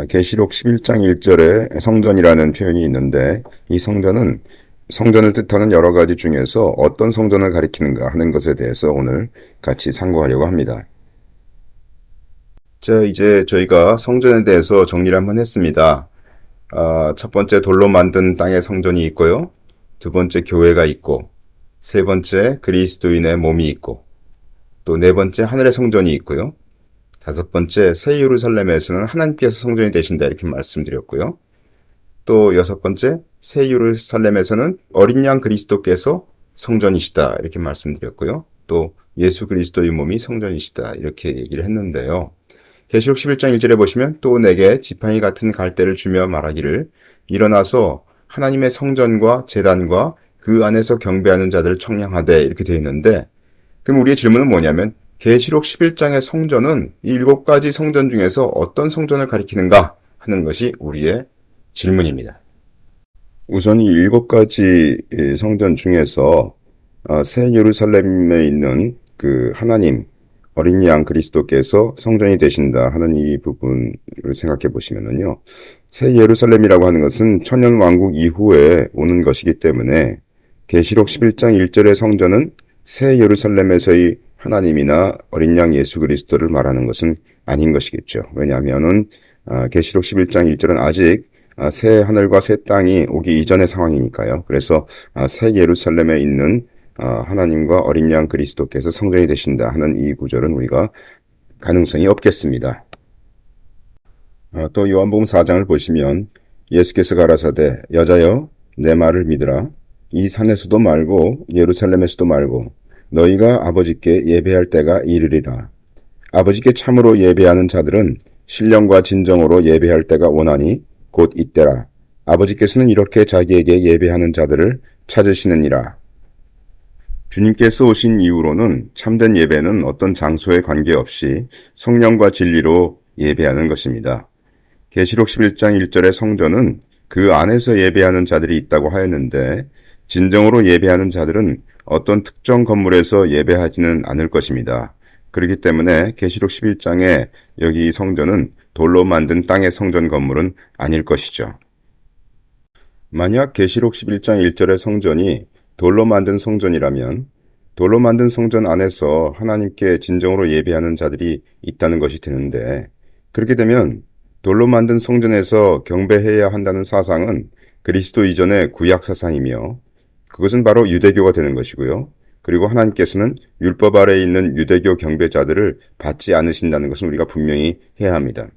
계시록 11장 1절에 성전이라는 표현이 있는데 이 성전은 성전을 뜻하는 여러 가지 중에서 어떤 성전을 가리키는가 하는 것에 대해서 오늘 같이 상고하려고 합니다. 자, 이제 저희가 성전에 대해서 정리를 한번 했습니다. 첫 번째 돌로 만든 땅의 성전이 있고요. 두 번째 교회가 있고, 세 번째 그리스도인의 몸이 있고, 또 네 번째 하늘의 성전이 있고요. 다섯 번째 새 예루살렘에서는 하나님께서 성전이 되신다 이렇게 말씀드렸고요. 또 여섯 번째 새 예루살렘에서는 어린 양 그리스도께서 성전이시다 이렇게 말씀드렸고요. 또 예수 그리스도의 몸이 성전이시다 이렇게 얘기를 했는데요. 계시록 11장 1절에 보시면 또 내게 지팡이 같은 갈대를 주며 말하기를 일어나서 하나님의 성전과 제단과 그 안에서 경배하는 자들을 청량하되 이렇게 되어 있는데, 그럼 우리의 질문은 뭐냐면 계시록 11장의 성전은 이 7가지 성전 중에서 어떤 성전을 가리키는가 하는 것이 우리의 질문입니다. 우선 이 7가지 성전 중에서 새 예루살렘에 있는 그 하나님 어린 양 그리스도께서 성전이 되신다 하는 이 부분을 생각해 보시면은요. 새 예루살렘이라고 하는 것은 천년 왕국 이후에 오는 것이기 때문에 계시록 11장 1절의 성전은 새 예루살렘에서의 하나님이나 어린 양 예수 그리스도를 말하는 것은 아닌 것이겠죠. 왜냐하면은 계시록 11장 1절은 아직 새 하늘과 새 땅이 오기 이전의 상황이니까요. 그래서 새 예루살렘에 있는 하나님과 어린 양 그리스도께서 성전이 되신다 하는 이 구절은 우리가 가능성이 없겠습니다. 또 요한복음 4장을 보시면 예수께서 가라사대 여자여 내 말을 믿으라. 이 산에서도 말고 예루살렘에서도 말고 너희가 아버지께 예배할 때가 이르리라. 아버지께 참으로 예배하는 자들은 신령과 진정으로 예배할 때가 오나니 곧 이때라. 아버지께서는 이렇게 자기에게 예배하는 자들을 찾으시느니라. 주님께서 오신 이후로는 참된 예배는 어떤 장소에 관계없이 성령과 진리로 예배하는 것입니다. 계시록 11장 1절의 성전은 그 안에서 예배하는 자들이 있다고 하였는데 진정으로 예배하는 자들은 어떤 특정 건물에서 예배하지는 않을 것입니다. 그렇기 때문에 계시록 11장에 여기 성전은 돌로 만든 땅의 성전 건물은 아닐 것이죠. 만약 계시록 11장 1절의 성전이 돌로 만든 성전이라면 돌로 만든 성전 안에서 하나님께 진정으로 예배하는 자들이 있다는 것이 되는데, 그렇게 되면 돌로 만든 성전에서 경배해야 한다는 사상은 그리스도 이전의 구약 사상이며 그것은 바로 유대교가 되는 것이고요. 그리고 하나님께서는 율법 아래에 있는 유대교 경배자들을 받지 않으신다는 것은 우리가 분명히 해야 합니다.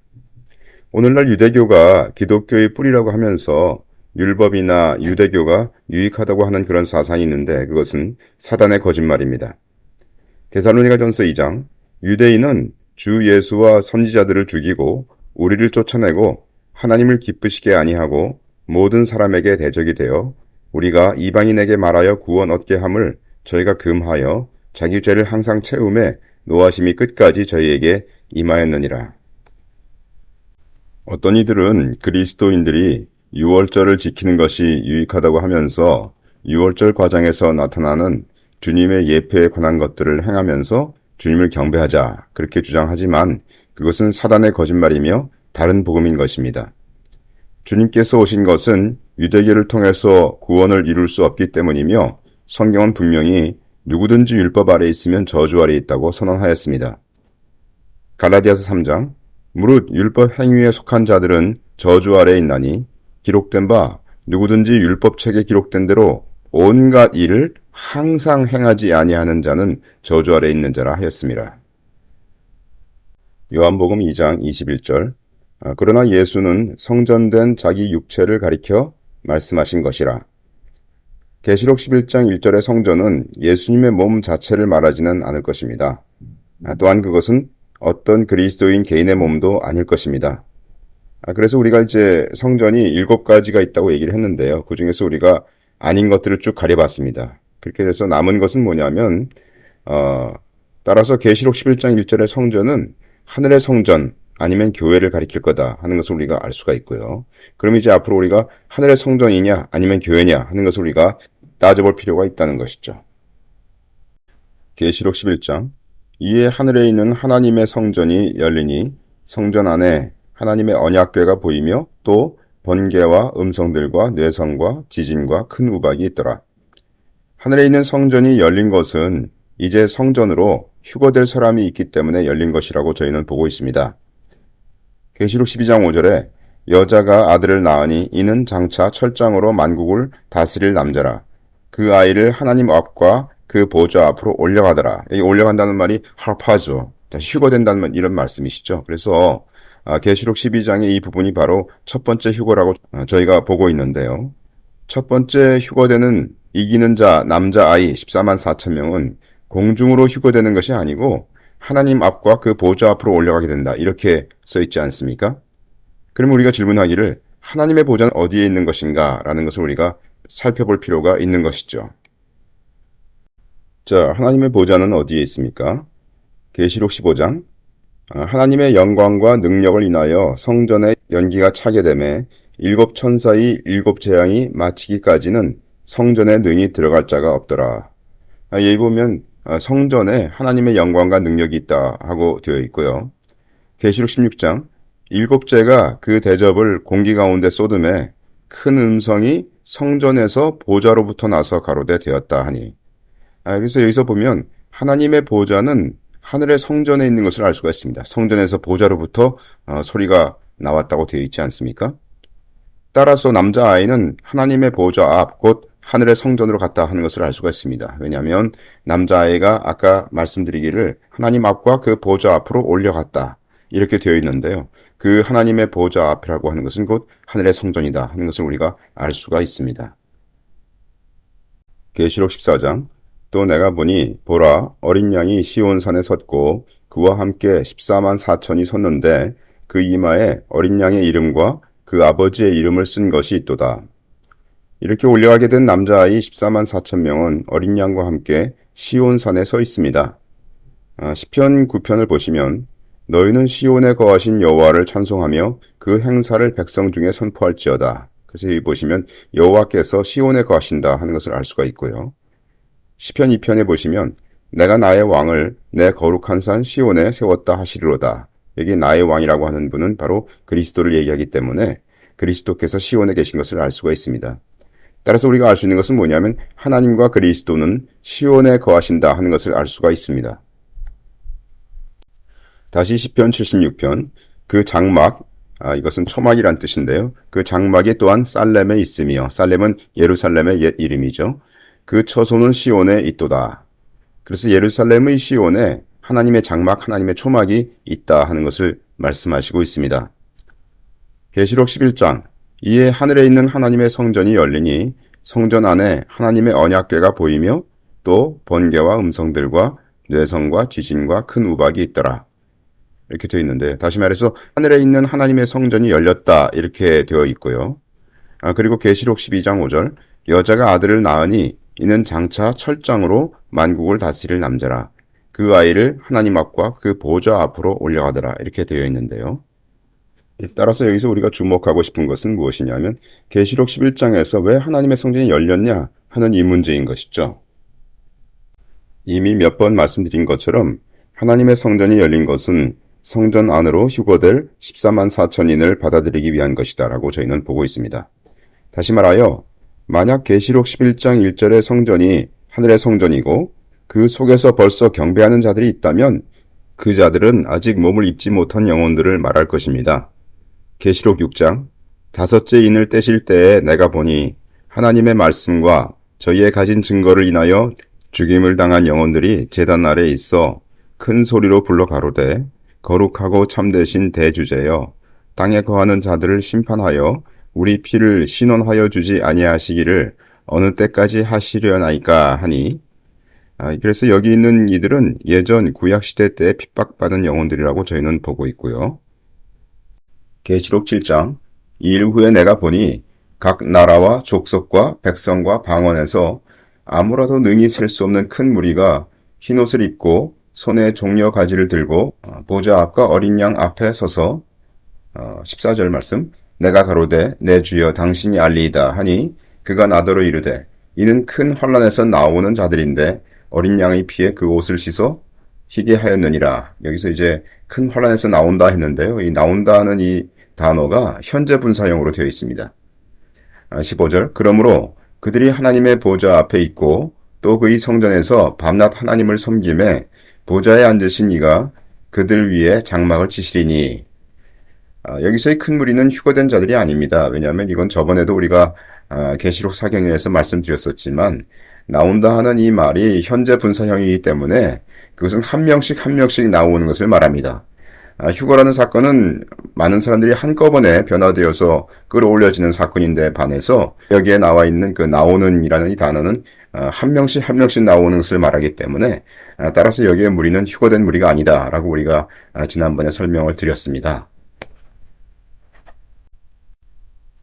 오늘날 유대교가 기독교의 뿌리라고 하면서 율법이나 유대교가 유익하다고 하는 그런 사상이 있는데 그것은 사단의 거짓말입니다. 데살로니가전서 2장 유대인은 주 예수와 선지자들을 죽이고 우리를 쫓아내고 하나님을 기쁘시게 아니하고 모든 사람에게 대적이 되어 우리가 이방인에게 말하여 구원 얻게 함을 저희가 금하여 자기 죄를 항상 채움에 노하심이 끝까지 저희에게 임하였느니라. 어떤 이들은 그리스도인들이 유월절을 지키는 것이 유익하다고 하면서 유월절 과정에서 나타나는 주님의 예표에 관한 것들을 행하면서 주님을 경배하자 그렇게 주장하지만 그것은 사단의 거짓말이며 다른 복음인 것입니다. 주님께서 오신 것은 유대교를 통해서 구원을 이룰 수 없기 때문이며 성경은 분명히 누구든지 율법 아래 있으면 저주 아래 있다고 선언하였습니다. 갈라디아서 3장 무릇 율법 행위에 속한 자들은 저주 아래 있나니 기록된 바 누구든지 율법책에 기록된 대로 온갖 일을 항상 행하지 아니하는 자는 저주 아래 있는 자라 하였습니다. 요한복음 2장 21절 그러나 예수는 성전된 자기 육체를 가리켜 말씀하신 것이라. 계시록 11장 1절의 성전은 예수님의 몸 자체를 말하지는 않을 것입니다. 또한 그것은 어떤 그리스도인 개인의 몸도 아닐 것입니다. 그래서 우리가 이제 성전이 7가지가 있다고 얘기를 했는데요. 그 중에서 우리가 아닌 것들을 쭉 가려봤습니다. 그렇게 돼서 남은 것은 뭐냐면 따라서 계시록 11장 1절의 성전은 하늘의 성전 아니면 교회를 가리킬 거다 하는 것을 우리가 알 수가 있고요. 그럼 이제 앞으로 우리가 하늘의 성전이냐 아니면 교회냐 하는 것을 우리가 따져볼 필요가 있다는 것이죠. 계시록 11장 이에 하늘에 있는 하나님의 성전이 열리니 성전 안에 하나님의 언약궤가 보이며 또 번개와 음성들과 뇌성과 지진과 큰 우박이 있더라. 하늘에 있는 성전이 열린 것은 이제 성전으로 휴거될 사람이 있기 때문에 열린 것이라고 저희는 보고 있습니다. 계시록 12장 5절에 여자가 아들을 낳으니 이는 장차 철장으로 만국을 다스릴 남자라. 그 아이를 하나님 앞과 그 보좌 앞으로 올려가더라. 이 올려간다는 말이 harpazo, 휴거된다는 말, 이런 말씀이시죠. 그래서 계시록 12장의 이 부분이 바로 첫 번째 휴거라고 저희가 보고 있는데요. 첫 번째 휴거되는 이기는 자 남자아이 14만 4천 명은 공중으로 휴거되는 것이 아니고 하나님 앞과 그 보좌 앞으로 올라가게 된다. 이렇게 써 있지 않습니까? 그럼 우리가 질문하기를 하나님의 보좌는 어디에 있는 것인가? 라는 것을 우리가 살펴볼 필요가 있는 것이죠. 자, 하나님의 보좌는 어디에 있습니까? 계시록 15장 하나님의 영광과 능력을 인하여 성전에 연기가 차게 되매 일곱 천사의 일곱 재앙이 마치기까지는 성전에 능히 들어갈 자가 없더라. 여기 보면 성전에 하나님의 영광과 능력이 있다 하고 되어 있고요. 계시록 16장 일곱째가 그 대접을 공기 가운데 쏟음에 큰 음성이 성전에서 보좌로부터 나서 가로되 되었다 하니. 그래서 여기서 보면 하나님의 보좌는 하늘의 성전에 있는 것을 알 수가 있습니다. 성전에서 보좌로부터 소리가 나왔다고 되어 있지 않습니까? 따라서 남자아이는 하나님의 보좌 앞 곧 하늘의 성전으로 갔다 하는 것을 알 수가 있습니다. 왜냐하면 남자아이가 아까 말씀드리기를 하나님 앞과 그 보좌 앞으로 올려갔다 이렇게 되어 있는데요. 그 하나님의 보좌 앞이라고 하는 것은 곧 하늘의 성전이다 하는 것을 우리가 알 수가 있습니다. 계시록 14장 또 내가 보니 보라 어린 양이 시온산에 섰고 그와 함께 14만 4천이 섰는데 그 이마에 어린 양의 이름과 그 아버지의 이름을 쓴 것이 있도다. 이렇게 올려가게 된 남자아이 14만 4천 명은 어린 양과 함께 시온산에 서 있습니다. 시편 9편을 보시면 너희는 시온에 거하신 여호와를 찬송하며 그 행사를 백성 중에 선포할지어다. 그래서 여기 보시면 여호와께서 시온에 거하신다 하는 것을 알 수가 있고요. 시편 2편에 보시면 내가 나의 왕을 내 거룩한 산 시온에 세웠다 하시리로다. 여기 나의 왕이라고 하는 분은 바로 그리스도를 얘기하기 때문에 그리스도께서 시온에 계신 것을 알 수가 있습니다. 따라서 우리가 알 수 있는 것은 뭐냐면 하나님과 그리스도는 시온에 거하신다 하는 것을 알 수가 있습니다. 다시 시편 76편 그 장막 이것은 초막이란 뜻인데요. 그 장막이 또한 살렘에 있으며 살렘은 예루살렘의 옛 이름이죠. 그 처소는 시온에 있도다. 그래서 예루살렘의 시온에 하나님의 장막, 하나님의 초막이 있다 하는 것을 말씀하시고 있습니다. 계시록 11장 이에 하늘에 있는 하나님의 성전이 열리니 성전 안에 하나님의 언약궤가 보이며 또 번개와 음성들과 뇌성과 지진과 큰 우박이 있더라. 이렇게 되어 있는데 다시 말해서 하늘에 있는 하나님의 성전이 열렸다 이렇게 되어 있고요. 그리고 계시록 12장 5절 여자가 아들을 낳으니 이는 장차 철장으로 만국을 다스릴 남자라. 그 아이를 하나님 앞과 그 보좌 앞으로 올려가더라. 이렇게 되어 있는데요. 따라서 여기서 우리가 주목하고 싶은 것은 무엇이냐면 계시록 11장에서 왜 하나님의 성전이 열렸냐 하는 이 문제인 것이죠. 이미 몇 번 말씀드린 것처럼 하나님의 성전이 열린 것은 성전 안으로 휴거될 14만 4천인을 받아들이기 위한 것이다 라고 저희는 보고 있습니다. 다시 말하여 만약 계시록 11장 1절의 성전이 하늘의 성전이고 그 속에서 벌써 경배하는 자들이 있다면 그 자들은 아직 몸을 입지 못한 영혼들을 말할 것입니다. 계시록 6장 다섯째 인을 떼실 때에 내가 보니 하나님의 말씀과 저희의 가진 증거를 인하여 죽임을 당한 영혼들이 제단 아래에 있어 큰 소리로 불러 가로되 거룩하고 참되신 대주제여 땅에 거하는 자들을 심판하여 우리 피를 신원하여 주지 아니하시기를 어느 때까지 하시려나이까 하니 그래서 여기 있는 이들은 예전 구약시대 때 핍박받은 영혼들이라고 저희는 보고 있고요. 계시록 7장 이 일 후에 내가 보니 각 나라와 족속과 백성과 방언에서 아무라도 능히 셀 수 없는 큰 무리가 흰옷을 입고 손에 종려 가지를 들고 보좌 앞과 어린 양 앞에 서서 14절 말씀 내가 가로되 내 주여 당신이 알리이다 하니 그가 나더러 이르되 이는 큰 환란에서 나오는 자들인데 어린 양의 피에 그 옷을 씻어 희귀하였느니라. 여기서 이제 큰 환란에서 나온다 했는데요. 이 나온다는 이 단어가 현재 분사형으로 되어 있습니다. 15절. 그러므로 그들이 하나님의 보좌 앞에 있고 또 그의 성전에서 밤낮 하나님을 섬김에 보좌에 앉으신 이가 그들 위에 장막을 치시리니. 여기서의 큰 무리는 휴거된 자들이 아닙니다. 왜냐하면 이건 저번에도 우리가 계시록 사경에서 말씀드렸었지만 나온다 하는 이 말이 현재 분사형이기 때문에 그것은 한 명씩 한 명씩 나오는 것을 말합니다. 휴거라는 사건은 많은 사람들이 한꺼번에 변화되어서 끌어올려지는 사건인데 반해서 여기에 나와 있는 그 나오는이라는 이 단어는 한 명씩 한 명씩 나오는 것을 말하기 때문에 따라서 여기에 무리는 휴거된 무리가 아니다라고 우리가 지난번에 설명을 드렸습니다.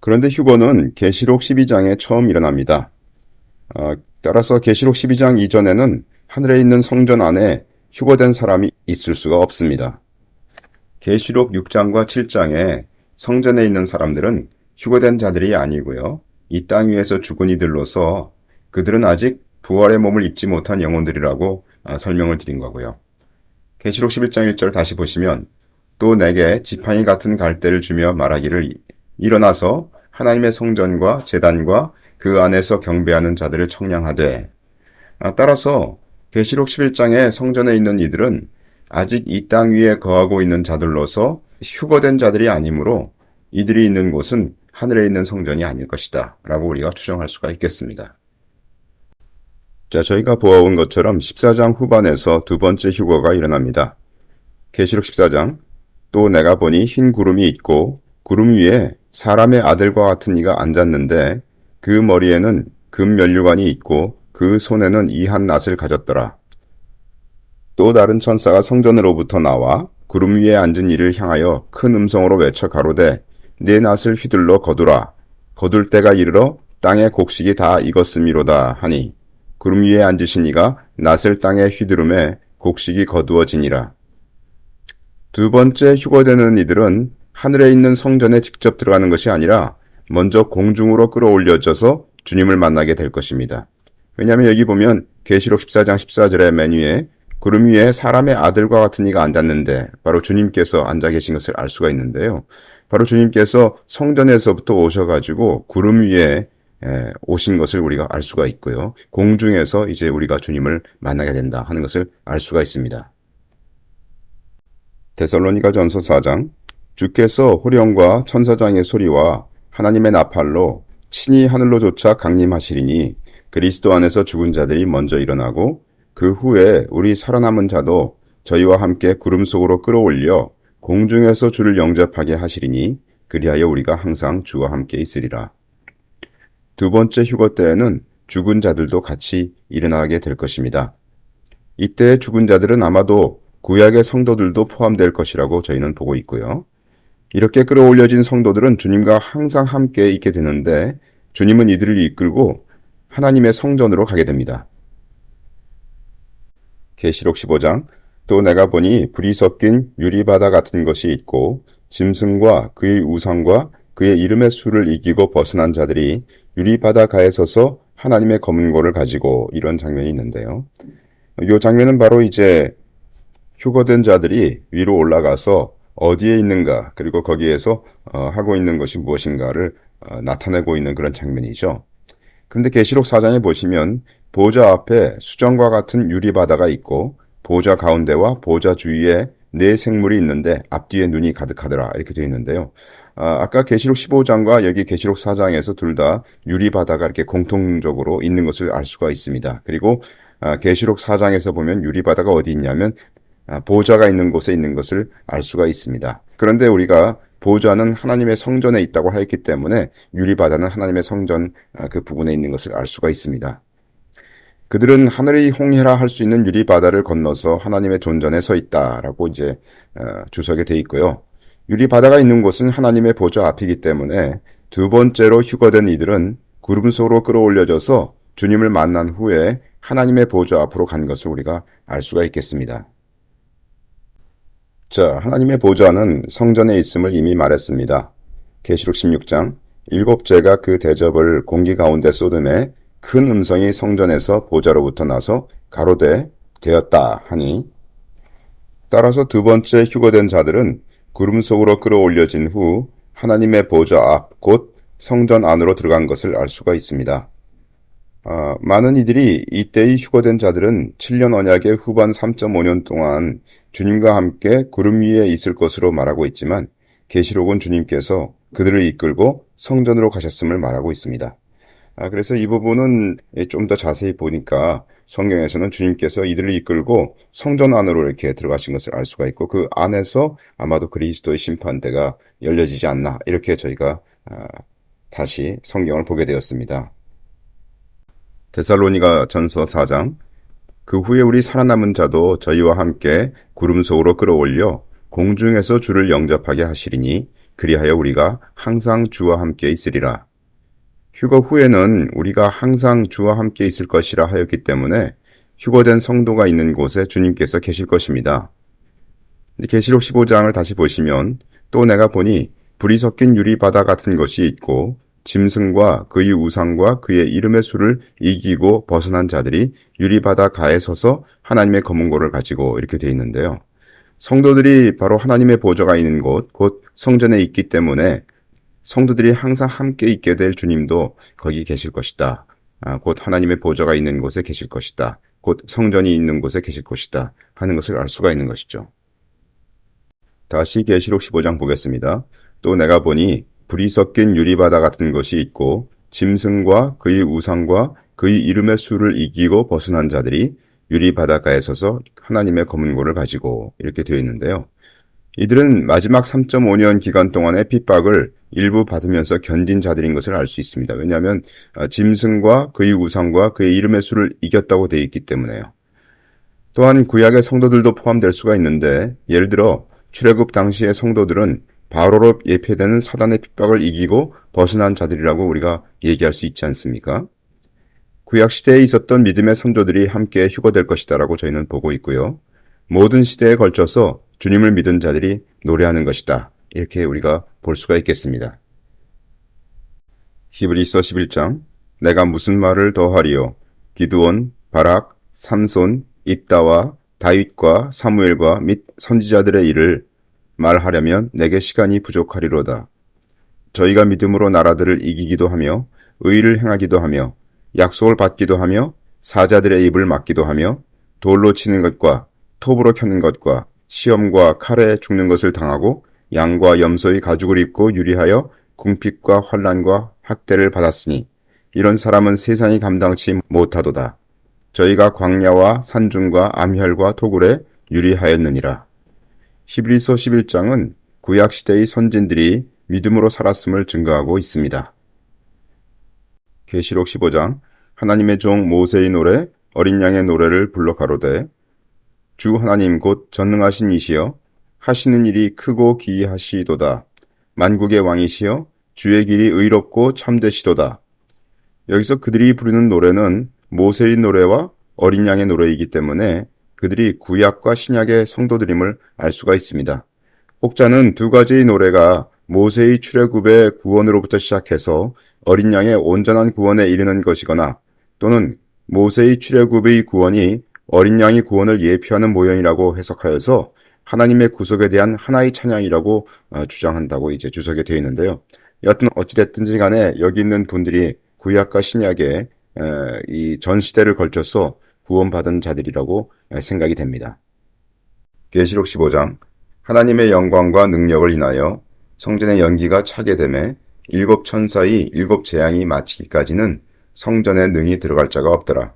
그런데 휴거는 계시록 12장에 처음 일어납니다. 따라서 계시록 12장 이전에는 하늘에 있는 성전 안에 휴거된 사람이 있을 수가 없습니다. 계시록 6장과 7장에 성전에 있는 사람들은 휴거된 자들이 아니고요. 이 땅 위에서 죽은 이들로서 그들은 아직 부활의 몸을 입지 못한 영혼들이라고 설명을 드린 거고요. 계시록 11장 1절 다시 보시면 또 내게 지팡이 같은 갈대를 주며 말하기를 일어나서 하나님의 성전과 제단과 그 안에서 경배하는 자들을 청량하되. 따라서 계시록 11장에 성전에 있는 이들은 아직 이 땅 위에 거하고 있는 자들로서 휴거된 자들이 아니므로 이들이 있는 곳은 하늘에 있는 성전이 아닐 것이다 라고 우리가 추정할 수가 있겠습니다. 자, 저희가 보아온 것처럼 14장 후반에서 두 번째 휴거가 일어납니다. 계시록 14장. 또 내가 보니 흰 구름이 있고 구름 위에 사람의 아들과 같은 이가 앉았는데 그 머리에는 금 면류관이 있고 그 손에는 이한 낫을 가졌더라. 또 다른 천사가 성전으로부터 나와 구름 위에 앉은 이를 향하여 큰 음성으로 외쳐 가로되 네 낫을 휘둘러 거두라. 거둘 때가 이르러 땅의 곡식이 다 익었음이로다 하니 구름 위에 앉으신 이가 낫을 땅에 휘두름에 곡식이 거두어지니라. 두 번째 휴거되는 이들은 하늘에 있는 성전에 직접 들어가는 것이 아니라 먼저 공중으로 끌어올려져서 주님을 만나게 될 것입니다. 왜냐하면 여기 보면 계시록 14장 14절의 맨 위에 구름 위에 사람의 아들과 같은 이가 앉았는데 바로 주님께서 앉아 계신 것을 알 수가 있는데요. 바로 주님께서 성전에서부터 오셔가지고 구름 위에 오신 것을 우리가 알 수가 있고요. 공중에서 이제 우리가 주님을 만나게 된다 하는 것을 알 수가 있습니다. 데살로니가전서 4장. 주께서 호령과 천사장의 소리와 하나님의 나팔로 친히 하늘로 쫓아 강림하시리니 그리스도 안에서 죽은 자들이 먼저 일어나고 그 후에 우리 살아남은 자도 저희와 함께 구름 속으로 끌어올려 공중에서 주를 영접하게 하시리니 그리하여 우리가 항상 주와 함께 있으리라. 두 번째 휴거 때에는 죽은 자들도 같이 일어나게 될 것입니다. 이때 죽은 자들은 아마도 구약의 성도들도 포함될 것이라고 저희는 보고 있고요. 이렇게 끌어올려진 성도들은 주님과 항상 함께 있게 되는데 주님은 이들을 이끌고 하나님의 성전으로 가게 됩니다. 계시록 15장. 또 내가 보니 불이 섞인 유리바다 같은 것이 있고 짐승과 그의 우상과 그의 이름의 수를 이기고 벗어난 자들이 유리바다 가에 서서 하나님의 검은 고를 가지고 이런 장면이 있는데요. 이 장면은 바로 이제 휴거된 자들이 위로 올라가서 어디에 있는가 그리고 거기에서 하고 있는 것이 무엇인가를 나타내고 있는 그런 장면이죠. 그런데 계시록 4장에 보시면 보좌 앞에 수정과 같은 유리바다가 있고 보좌 가운데와 보좌 주위에 네 생물이 있는데 앞뒤에 눈이 가득하더라 이렇게 되어 있는데요. 아까 계시록 15장과 여기 계시록 4장에서 둘 다 유리바다가 이렇게 공통적으로 있는 것을 알 수가 있습니다. 그리고 계시록 4장에서 보면 유리바다가 어디 있냐면 보좌가 있는 곳에 있는 것을 알 수가 있습니다. 그런데 우리가 보좌는 하나님의 성전에 있다고 하였기 때문에 유리바다는 하나님의 성전 그 부분에 있는 것을 알 수가 있습니다. 그들은 하늘의 홍해라 할 수 있는 유리바다를 건너서 하나님의 존전에 서 있다라고 이제 주석에 돼 있고요. 유리바다가 있는 곳은 하나님의 보좌 앞이기 때문에 두 번째로 휴거된 이들은 구름 속으로 끌어올려져서 주님을 만난 후에 하나님의 보좌 앞으로 간 것을 우리가 알 수가 있겠습니다. 자, 하나님의 보좌는 성전에 있음을 이미 말했습니다. 계시록 16장. 일곱째가 그 대접을 공기 가운데 쏟음에 큰 음성이 성전에서 보좌로부터 나서 가로되 되었다 하니 따라서 두 번째 휴거된 자들은 구름 속으로 끌어올려진 후 하나님의 보좌 앞, 곧 성전 안으로 들어간 것을 알 수가 있습니다. 많은 이들이 이때의 휴거된 자들은 7년 언약의 후반 3.5년 동안 주님과 함께 구름 위에 있을 것으로 말하고 있지만 계시록은 주님께서 그들을 이끌고 성전으로 가셨음을 말하고 있습니다. 그래서 이 부분은 좀 더 자세히 보니까 성경에서는 주님께서 이들을 이끌고 성전 안으로 이렇게 들어가신 것을 알 수가 있고 그 안에서 아마도 그리스도의 심판대가 열려지지 않나 이렇게 저희가 다시 성경을 보게 되었습니다. 데살로니가 전서 4장 그 후에 우리 살아남은 자도 저희와 함께 구름 속으로 끌어올려 공중에서 주를 영접하게 하시리니 그리하여 우리가 항상 주와 함께 있으리라. 휴거 후에는 우리가 항상 주와 함께 있을 것이라 하였기 때문에 휴거된 성도가 있는 곳에 주님께서 계실 것입니다. 계시록 15장을 다시 보시면 또 내가 보니 불이 섞인 유리바다 같은 것이 있고 짐승과 그의 우상과 그의 이름의 수를 이기고 벗어난 자들이 유리바다 가에 서서 하나님의 검은고를 가지고 이렇게 되어 있는데요. 성도들이 바로 하나님의 보좌가 있는 곳, 곧 성전에 있기 때문에 성도들이 항상 함께 있게 될 주님도 거기 계실 것이다. 곧 하나님의 보좌가 있는 곳에 계실 것이다. 곧 성전이 있는 곳에 계실 것이다. 하는 것을 알 수가 있는 것이죠. 다시 계시록 15장 보겠습니다. 또 내가 보니 불이 섞인 유리바다 같은 것이 있고 짐승과 그의 우상과 그의 이름의 수를 이기고 벗어난 자들이 유리바다가에 서서 하나님의 검은고를 가지고 이렇게 되어 있는데요. 이들은 마지막 3.5년 기간 동안의 핍박을 일부 받으면서 견딘 자들인 것을 알 수 있습니다. 왜냐하면 짐승과 그의 우상과 그의 이름의 수를 이겼다고 되어 있기 때문에요. 또한 구약의 성도들도 포함될 수가 있는데 예를 들어 출애굽 당시의 성도들은 바로로 예표되는 사단의 핍박을 이기고 벗어난 자들이라고 우리가 얘기할 수 있지 않습니까? 구약시대에 있었던 믿음의 선조들이 함께 휴거될 것이다라고 저희는 보고 있고요. 모든 시대에 걸쳐서 주님을 믿은 자들이 노래하는 것이다. 이렇게 우리가 볼 수가 있겠습니다. 히브리서 11장 내가 무슨 말을 더하리요? 기드온, 바락, 삼손, 입다와 다윗과 사무엘과 및 선지자들의 일을 말하려면 내게 시간이 부족하리로다. 저희가 믿음으로 나라들을 이기기도 하며 의를 행하기도 하며 약속을 받기도 하며 사자들의 입을 막기도 하며 돌로 치는 것과 톱으로 켜는 것과 시험과 칼에 죽는 것을 당하고 양과 염소의 가죽을 입고 유리하여 궁핍과 환난과 학대를 받았으니 이런 사람은 세상이 감당치 못하도다. 저희가 광야와 산중과 암혈과 토굴에 유리하였느니라. 히브리서 11장은 구약시대의 선진들이 믿음으로 살았음을 증거하고 있습니다. 계시록 15장 하나님의 종 모세의 노래 어린 양의 노래를 불러 가로되 주 하나님 곧 전능하신 이시여 하시는 일이 크고 기이하시도다. 만국의 왕이시여 주의 길이 의롭고 참되시도다. 여기서 그들이 부르는 노래는 모세의 노래와 어린 양의 노래이기 때문에 그들이 구약과 신약의 성도들임을 알 수가 있습니다. 혹자는 두 가지의 노래가 모세의 출애굽의 구원으로부터 시작해서 어린 양의 온전한 구원에 이르는 것이거나 또는 모세의 출애굽의 구원이 어린 양의 구원을 예표하는 모형이라고 해석하여서 하나님의 구속에 대한 하나의 찬양이라고 주장한다고 이제 주석에 되어 있는데요. 여하튼 어찌됐든지 간에 여기 있는 분들이 구약과 신약의 이 전 시대를 걸쳐서 구원받은 자들이라고 생각이 됩니다. 계시록 15장 하나님의 영광과 능력을 인하여 성전의 연기가 차게 되매 일곱 천사의 일곱 재앙이 마치기까지는 성전에 능히 들어갈 자가 없더라.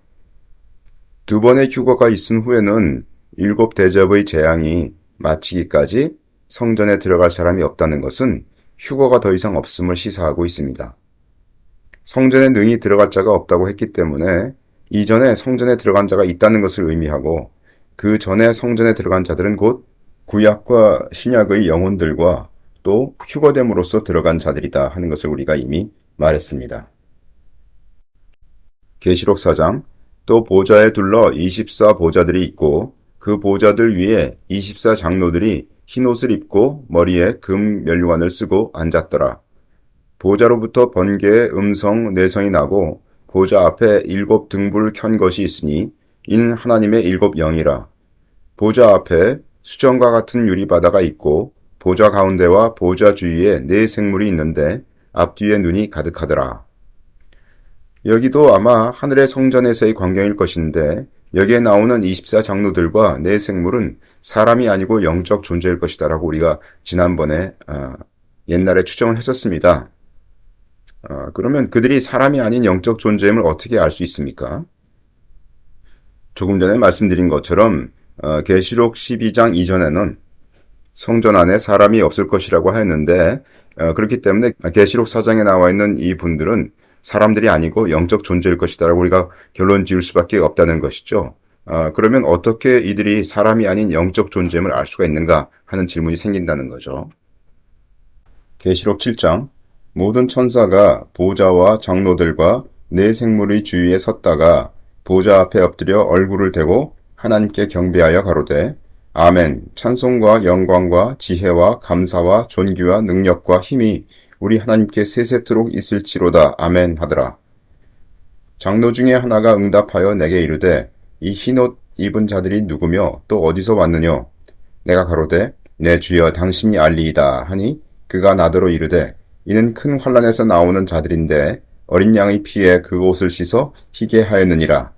두 번의 휴거가 있은 후에는 일곱 대접의 재앙이 마치기까지 성전에 들어갈 사람이 없다는 것은 휴거가 더 이상 없음을 시사하고 있습니다. 성전에 능히 들어갈 자가 없다고 했기 때문에 이전에 성전에 들어간 자가 있다는 것을 의미하고 그 전에 성전에 들어간 자들은 곧 구약과 신약의 영혼들과 또 휴거됨으로써 들어간 자들이다 하는 것을 우리가 이미 말했습니다. 계시록 4장 또 보좌에 둘러 24 보좌들이 있고 그 보좌들 위에 24 장로들이 흰옷을 입고 머리에 금 면류관을 쓰고 앉았더라. 보좌로부터 번개의 음성 내성이 나고 보좌 앞에 일곱 등불을 켠 것이 있으니 이는 하나님의 일곱 영이라. 보좌 앞에 수정과 같은 유리바다가 있고 보좌 가운데와 보좌 주위에 네 생물이 있는데 앞뒤에 눈이 가득하더라. 여기도 아마 하늘의 성전에서의 광경일 것인데 여기에 나오는 24장로들과 네 생물은 사람이 아니고 영적 존재일 것이다 라고 우리가 지난번에 옛날에 추정을 했었습니다. 그러면 그들이 사람이 아닌 영적 존재임을 어떻게 알 수 있습니까? 조금 전에 말씀드린 것처럼 계시록 12장 이전에는 성전 안에 사람이 없을 것이라고 했는데 그렇기 때문에 계시록 4장에 나와 있는 이 분들은 사람들이 아니고 영적 존재일 것이다라고 우리가 결론 지을 수밖에 없다는 것이죠. 그러면 어떻게 이들이 사람이 아닌 영적 존재임을 알 수가 있는가 하는 질문이 생긴다는 거죠. 계시록 7장 모든 천사가 보좌와 장로들과 네 생물의 주위에 섰다가 보좌 앞에 엎드려 얼굴을 대고 하나님께 경배하여 가로되 아멘 찬송과 영광과 지혜와 감사와 존귀와 능력과 힘이 우리 하나님께 세세토록 있을지로다 아멘 하더라. 장로 중에 하나가 응답하여 내게 이르되 이 흰옷 입은 자들이 누구며 또 어디서 왔느냐 내가 가로되 내 주여 당신이 알리이다 하니 그가 나더러 이르되 이는 큰 환란에서 나오는 자들인데 어린 양의 피에 그 옷을 씻어 희게 하였느니라.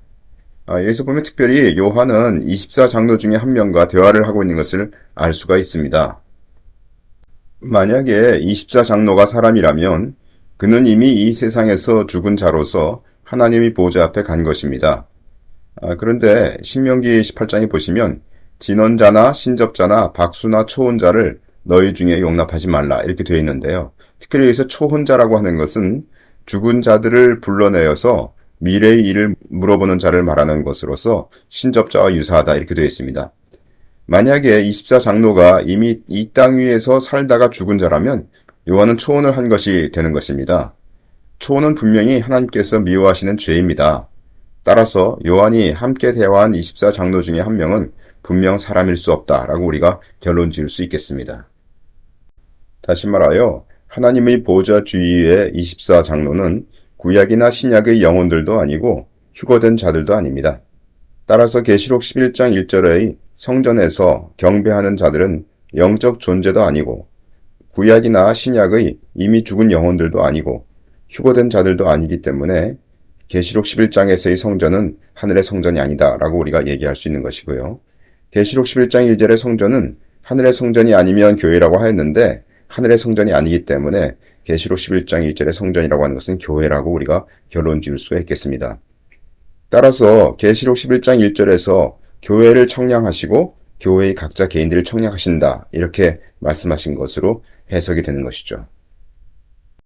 여기서 보면 특별히 요한은 24장로 중에 한 명과 대화를 하고 있는 것을 알 수가 있습니다. 만약에 24장로가 사람이라면 그는 이미 이 세상에서 죽은 자로서 하나님의 보좌 앞에 간 것입니다. 그런데 신명기 18장에 보시면 진언자나 신접자나 박수나 초혼자를 너희 중에 용납하지 말라 이렇게 되어 있는데요. 특별히 여기서 초혼자라고 하는 것은 죽은 자들을 불러내어서 미래의 일을 물어보는 자를 말하는 것으로서 신접자와 유사하다 이렇게 되어 있습니다. 만약에 24장로가 이미 이 땅 위에서 살다가 죽은 자라면 요한은 초혼을 한 것이 되는 것입니다. 초혼은 분명히 하나님께서 미워하시는 죄입니다. 따라서 요한이 함께 대화한 24장로 중에 한 명은 분명 사람일 수 없다라고 우리가 결론 지을 수 있겠습니다. 다시 말하여 하나님의 보좌 주위의 24장로는 구약이나 신약의 영혼들도 아니고 휴거된 자들도 아닙니다. 따라서 계시록 11장 1절의 성전에서 경배하는 자들은 영적 존재도 아니고 구약이나 신약의 이미 죽은 영혼들도 아니고 휴거된 자들도 아니기 때문에 계시록 11장에서의 성전은 하늘의 성전이 아니다라고 우리가 얘기할 수 있는 것이고요. 계시록 11장 1절의 성전은 하늘의 성전이 아니면 교회라고 하였는데 하늘의 성전이 아니기 때문에 계시록 11장 1절의 성전이라고 하는 것은 교회라고 우리가 결론 지을 수가 있겠습니다. 따라서 계시록 11장 1절에서 교회를 청량하시고 교회의 각자 개인들을 청량하신다 이렇게 말씀하신 것으로 해석이 되는 것이죠.